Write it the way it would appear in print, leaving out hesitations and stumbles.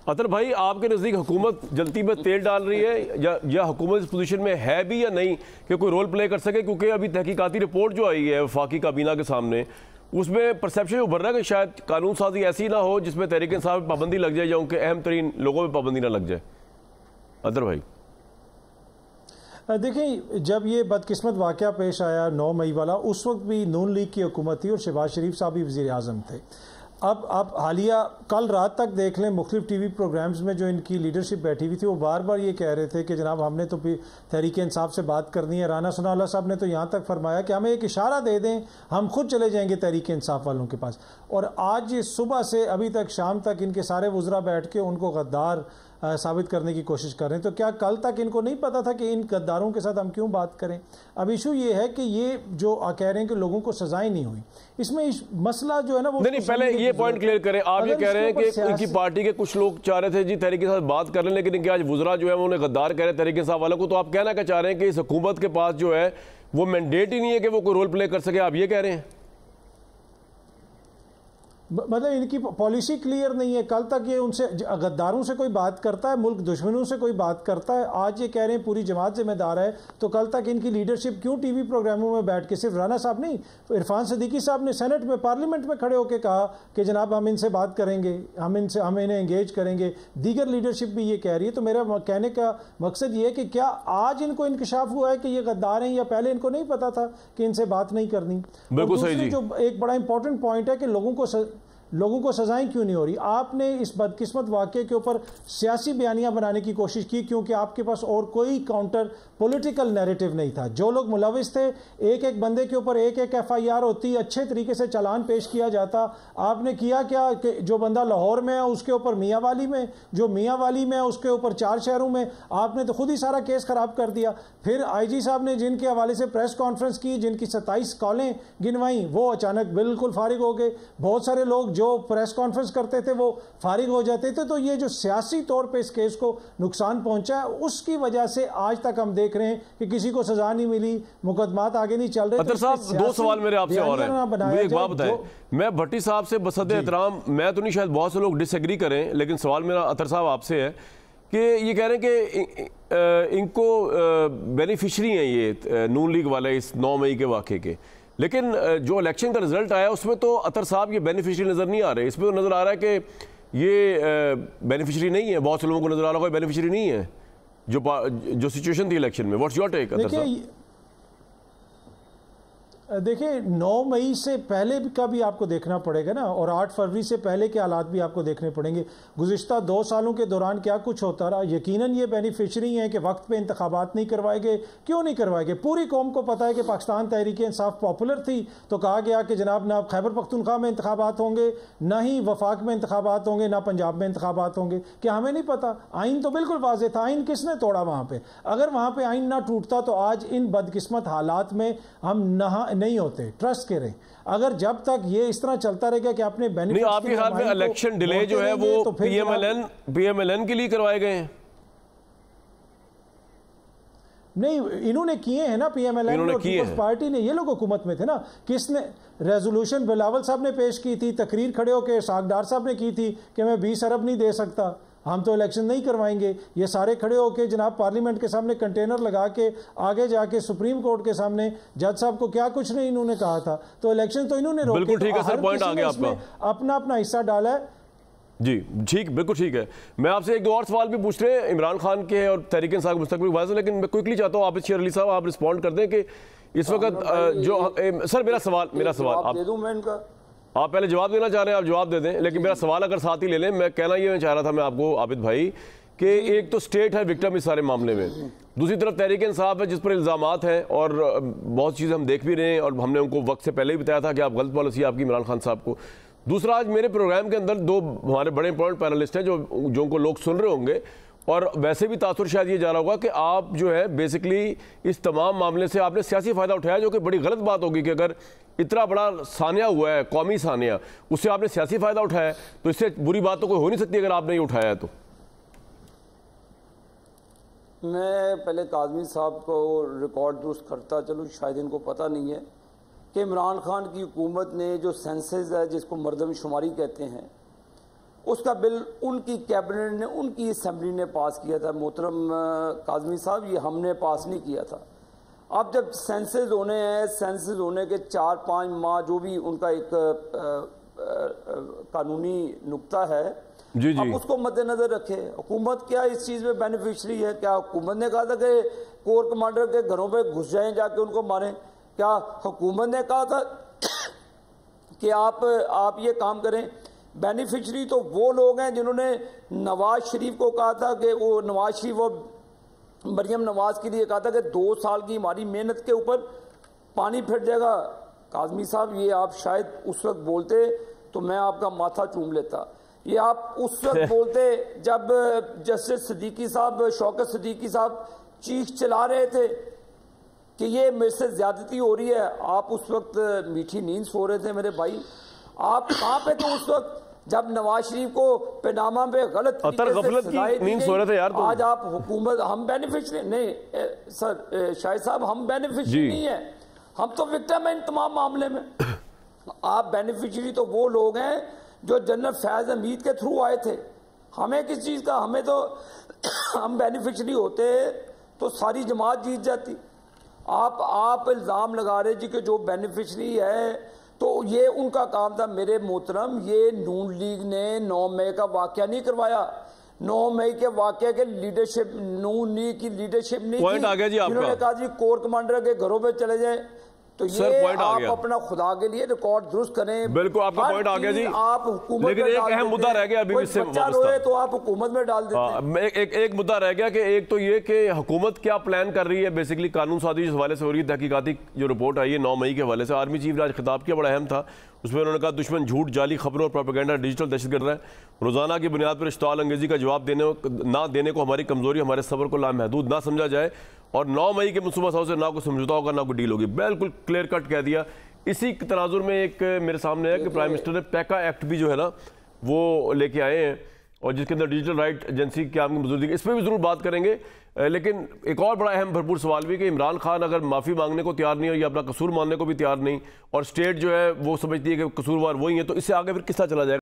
اطہر بھائی آپ کے نزدیک حکومت جلتی میں تیل ڈال رہی ہے یا حکومت اس پوزیشن میں ہے بھی یا نہیں کہ کوئی رول پلے کر سکے؟ کیونکہ ابھی تحقیقاتی رپورٹ جو آئی ہے وفاقی کابینہ کے سامنے اس میں پرسیپشن ابھر رہا ہے کہ شاید قانون سازی ایسی نہ ہو جس میں تحریک انصاف پہ پابندی لگ جائے یا ان کے اہم ترین لوگوں پہ پابندی نہ لگ جائے۔ اطہر بھائی دیکھیں، جب یہ بدقسمت واقعہ پیش آیا 9 مئی والا، اس وقت بھی نون لیگ کی حکومت تھی اور شہباز شریف صاحب بھی وزیر اعظم تھے۔ اب حالیہ کل رات تک دیکھ لیں مختلف ٹی وی پروگرامز میں جو ان کی لیڈرشپ بیٹھی ہوئی تھی، وہ بار بار یہ کہہ رہے تھے کہ جناب ہم نے تو تحریک انصاف سے بات کرنی ہے۔ رانا ثناءاللہ صاحب نے تو یہاں تک فرمایا کہ ہمیں ایک اشارہ دے دیں ہم خود چلے جائیں گے تحریک انصاف والوں کے پاس۔ اور آج صبح سے ابھی تک شام تک ان کے سارے وزراء بیٹھ کے ان کو غدار ثابت کرنے کی کوشش کر رہے ہیں۔ تو کیا کل تک ان کو نہیں پتا تھا کہ ان غداروں کے ساتھ ہم کیوں بات کریں؟ اب ایشو یہ ہے کہ یہ جو کہہ رہے ہیں کہ لوگوں کو سزائیں نہیں ہوئی، اس میں مسئلہ جو ہے نا وہ نہیں، پہلے یہ پوائنٹ کلیئر کریں۔ آپ یہ کہہ رہے ہیں کہ ان کی پارٹی کے کچھ لوگ چاہ رہے تھے جی تحریک کے ساتھ بات کر لیں، لیکن ان کے آج وزراء جو ہے انہیں غدار کہہ رہے ہیں تحریک انصاف والوں کو، تو آپ کہنا کیا چاہ رہے ہیں کہ اس حکومت کے پاس جو ہے وہ مینڈیٹ ہی نہیں ہے کہ وہ کوئی رول پلے کر سکے؟ آپ یہ کہہ رہے ہیں؟ مطلب ان کی پالیسی کلیئر نہیں ہے۔ کل تک یہ ان سے غداروں سے کوئی بات کرتا ہے، ملک دشمنوں سے کوئی بات کرتا ہے، آج یہ کہہ رہے ہیں پوری جماعت ذمہ دار ہے، تو کل تک ان کی لیڈرشپ کیوں ٹی وی پروگراموں میں بیٹھ کے صرف رانا صاحب نہیں، عرفان صدیقی صاحب نے سینٹ میں پارلیمنٹ میں کھڑے ہو کے کہا کہ جناب ہم ان سے بات کریں گے، ہم انہیں انگیج کریں گے، دیگر لیڈرشپ بھی یہ کہہ رہی ہے۔ تو میرا کہنے کا مقصد یہ ہے کہ کیا آج ان کو انکشاف ہوا ہے کہ یہ غدار ہیں، یا پہلے ان کو نہیں پتا تھا کہ ان سے بات نہیں کرنی؟ بالکل صحیح جی۔ جو ایک بڑا امپورٹنٹ پوائنٹ ہے کہ لوگوں کو سزائیں کیوں نہیں ہو رہی؟ آپ نے اس بدقسمت واقعے کے اوپر سیاسی بیانیاں بنانے کی کوشش کی کیونکہ آپ کے پاس اور کوئی کاؤنٹر پولیٹیکل نیریٹو نہیں تھا۔ جو لوگ ملوث تھے، ایک ایک بندے کے اوپر ایک ایک FIR ہوتی، اچھے طریقے سے چالان پیش کیا جاتا۔ آپ نے کیا کیا کہ جو بندہ لاہور میں ہے اس کے اوپر میاں والی میں، جو میاں والی میں ہے اس کے اوپر 4 شہروں میں، آپ نے تو خود ہی سارا کیس خراب کر دیا۔ پھر IG صاحب نے جن کے حوالے سے پریس کانفرنس کی، جن کی 27 کالیں گنوائیں، وہ اچانک بالکل فارغ ہو گئے۔ بہت سارے لوگ جو پریس کانفرنس کرتے تھے وہ فارغ ہو جاتے تھے۔ تو یہ جو سیاسی طور پہ اس کیس کو نقصان پہنچا ہے، اس کی وجہ سے آج تک ہم دیکھ رہے ہیں کہ کسی کو سزا نہیں ملی، مقدمات آگے نہیں چل رہے۔ اطہر صاحب 2 سوال میرے آپ سے اور ہیں، مجھے ایک بات بتائیں۔ میں بھٹی صاحب سے بصد احترام، میں تو نہیں، شاید بہت سے لوگ ڈس ایگری کریں، لیکن سوال میرا اطہر صاحب آپ سے ہے کہ یہ کہہ رہے ہیں کہ ان کو بینیفیشری ہیں یہ نون لیگ والے اس 9 مئی کے واقعے کے، لیکن جو الیکشن کا رزلٹ آیا اس میں تو اطہر صاحب یہ بینیفیشری نظر نہیں آ رہے۔ اس میں تو نظر آ رہا ہے کہ یہ بینیفیشری نہیں ہے، بہت سے لوگوں کو نظر آ رہا ہے کوئی بینیفیشری نہیں ہے جو سچویشن تھی الیکشن میں۔ واٹس یور ٹیک اطہر صاحب؟ دیکھیں 9 مئی سے پہلے کا بھی آپ کو دیکھنا پڑے گا نا، اور 8 فروری سے پہلے کے حالات بھی آپ کو دیکھنے پڑیں گے۔ گزشتہ 2 سالوں کے دوران کیا کچھ ہوتا رہا؟ یقیناً یہ بینیفیشری ہیں کہ وقت پہ انتخابات نہیں کروائے گئے۔ کیوں نہیں کروائے گئے؟ پوری قوم کو پتہ ہے کہ پاکستان تحریک انصاف پاپولر تھی، تو کہا گیا کہ جناب نہ خیبر پختونخوا میں انتخابات ہوں گے، نہ ہی وفاق میں انتخابات ہوں گے، نہ پنجاب میں انتخابات ہوں گے۔ کیا ہمیں نہیں پتا؟ آئین تو بالکل واضح تھا۔ آئین کس نے توڑا وہاں پہ؟ اگر وہاں پہ آئین نہ ٹوٹتا تو آج ان بدقسمت حالات میں ہم نہیں ہوتے۔ کریں اگر جب تک یہ اس طرح چلتا رہے گا کہ اپنے بینیفٹس نہیں، آپ کے خیال میں الیکشن ڈیلے جو ہے وہ PMLN کے لیے کروائے گئے ہیں؟ نہیں، انہوں نے کیے ہیں نا، PMLN اور پیپلز پارٹی نے، یہ لوگ حکومت میں تھے نا۔ کس نے ریزولوشن بلاول صاحب نے پیش کی تھی، تقریر کھڑے ہو کے اسحاق ڈار صاحب نے کی تھی کہ میں 20 ارب نہیں دے سکتا، ہم تو الیکشن نہیں کروائیں گے۔ یہ سارے کھڑے ہو کے جناب پارلیمنٹ کے سامنے کنٹینر لگا کے آگے جا کے سپریم کورٹ کے سامنے جج صاحب کو کیا کچھ نہیں انہوں نے کہا تھا۔ تو الیکشن تو انہوں نے روکے۔ بالکل ٹھیک ہے سر، پوائنٹ آ گیا آپ کا، اپنا اپنا حصہ ڈالا ہے۔ جی ٹھیک، بالکل ٹھیک ہے۔ میں آپ سے ایک 2 اور سوال بھی پوچھ رہے ہیں عمران خان کے اور تحریک انصاف کے مستقبل کے حوالے سے، لیکن میں کوئکلی چاہتا ہوں عابد شیر علی صاحب آپ رسپونڈ کر دیں کہ اس وقت جو سر میرا سوال آپ پہلے جواب دینا چاہ رہے ہیں، آپ جواب دے دیں، لیکن میرا سوال اگر ساتھ ہی لے لیں۔ میں کہنا یہ چاہ رہا تھا میں آپ کو عابد بھائی کہ ایک تو سٹیٹ ہے وکٹم اس سارے معاملے میں، دوسری طرف تحریک انصاف ہے جس پر الزامات ہیں اور بہت چیزیں ہم دیکھ بھی رہے ہیں، اور ہم نے ان کو وقت سے پہلے ہی بتایا تھا کہ آپ غلط پالیسی آپ کی عمران خان صاحب کو۔ دوسرا، آج میرے پروگرام کے اندر 2 ہمارے بڑے امپورٹنٹ پینلسٹ ہیں جو ان کو لوگ سن رہے ہوں گے، اور ویسے بھی تاثر شاید یہ جا رہا ہوگا کہ آپ جو ہے بیسکلی اس تمام معاملے سے آپ نے سیاسی فائدہ اٹھایا، جو کہ بڑی غلط بات ہوگی کہ اگر اتنا بڑا سانیہ ہوا ہے، قومی سانیہ، اس سے آپ نے سیاسی فائدہ اٹھایا ہے، تو اس سے بری بات تو کوئی ہو نہیں سکتی اگر آپ نے یہ اٹھایا ہے تو۔ میں پہلے کاظمی صاحب کو ریکارڈ درست کرتا چلوں، شاید ان کو پتہ نہیں ہے کہ عمران خان کی حکومت نے جو سینسز ہے جس کو مردم شماری کہتے ہیں اس کا بل ان کی کیبنٹ نے، ان کی اسمبلی نے پاس کیا تھا محترم کاظمی صاحب، یہ ہم نے پاس نہیں کیا تھا۔ اب جب سینسز ہونے ہیں، سینسز ہونے کے 4-5 ماہ جو بھی ان کا ایک قانونی نقطہ ہے، اب اس کو مد نظر رکھے۔ حکومت کیا اس چیز میں بینیفیشری ہے؟ کیا حکومت نے کہا تھا کہ کور کمانڈر کے گھروں پہ گھس جائیں جا کے ان کو ماریں؟ کیا حکومت نے کہا تھا کہ آپ یہ کام کریں؟ بینیفیشری تو وہ لوگ ہیں جنہوں نے نواز شریف کو کہا تھا کہ وہ نواز شریف اور مریم نواز کے لیے کہا تھا کہ 2 سال کی ہماری محنت کے اوپر پانی پھٹ جائے گا۔ کاظمی صاحب یہ آپ شاید اس وقت بولتے تو میں آپ کا ماتھا چوم لیتا۔ یہ آپ اس وقت بولتے جب جسٹس صدیقی صاحب، شوکت صدیقی صاحب چیخ چلا رہے تھے کہ یہ میرے سے زیادتی ہو رہی ہے۔ آپ اس وقت میٹھی نیند سو رہے تھے میرے بھائی۔ آپ کہاں پہ تھے اس وقت جب نواز شریف کو پیناما پہ غلط غفلت کی نیند سو رہے تھے یار؟ آج آپ حکومت، ہم بینیفیشری نہیں سر، شاہد صاحب ہم بینیفیشری نہیں ہیں، ہم تو وکٹم ہیں ان تمام معاملے میں۔ آپ بینیفیشری تو وہ لوگ ہیں جو جنرل فیض حمید کے تھرو آئے تھے۔ ہمیں کس چیز کا؟ ہمیں تو ہم بینیفیشری ہوتے تو ساری جماعت جیت جاتی۔ آپ الزام لگا رہے جی کہ جو بینیفیشری ہے تو یہ ان کا کام تھا۔ میرے محترم، یہ نون لیگ نے 9 مئی کا واقعہ نہیں کروایا۔ 9 مئی کے واقعے کے لیڈرشپ نون لیگ کی لیڈرشپ نہیں تھی، جنہوں نے کہا جی کور کمانڈر کے گھروں پہ چلے جائیں۔ تو یہ آپ اپنا خدا کے لیے ریکارڈ درست کریں۔ بالکل آپ کا پوائنٹ آ گیا جی، آپ حکومت لیکن ایک اہم مدعا رہ گیا ابھی اس سے وابستہ، تو آپ حکومت میں ڈال دیتے ہیں۔ ایک مدعا رہ گیا کہ ایک تو یہ کہ حکومت کیا پلان کر رہی ہے، بیسیکلی قانون سازی جس حوالے سے ہو رہی ہے۔ تحقیقاتی جو رپورٹ آئی ہے 9 مئی کے حوالے سے، آرمی چیف نے آج خطاب کیا، بڑا اہم تھا۔ اس میں انہوں نے کہا دشمن جھوٹ، جعلی خبروں اور پروپیگنڈا، ڈیجیٹل دہشت گرد ہے۔ روزانہ کی بنیاد پر اشتعال انگیزی کا جواب نہ دینے کو ہماری کمزوری، ہمارے صبر کو لامحدود نہ سمجھا جائے، اور 9 مئی کے منصوبہ ساز سے نہ کوئی سمجھوتا ہوگا نہ کوئی ڈیل ہوگی۔ بالکل کلیئر کٹ کہہ دیا۔ اسی تناظر میں ایک میرے سامنے ہے کہ پرائم منسٹر نے پیکا ایکٹ بھی جو ہے نا وہ لے کے آئے ہیں، اور جس کے اندر ڈیجیٹل رائٹ ایجنسی کی عام کی موجودگی، اس پہ بھی ضرور بات کریں گے۔ لیکن ایک اور بڑا اہم بھرپور سوال بھی کہ عمران خان اگر معافی مانگنے کو تیار نہیں ہے یا اپنا قصور ماننے کو بھی تیار نہیں، اور اسٹیٹ جو ہے وہ سمجھتی ہے کہ قصوروار وہی ہیں، تو اس سے آگے پھر کس طرح چلا جائے گا؟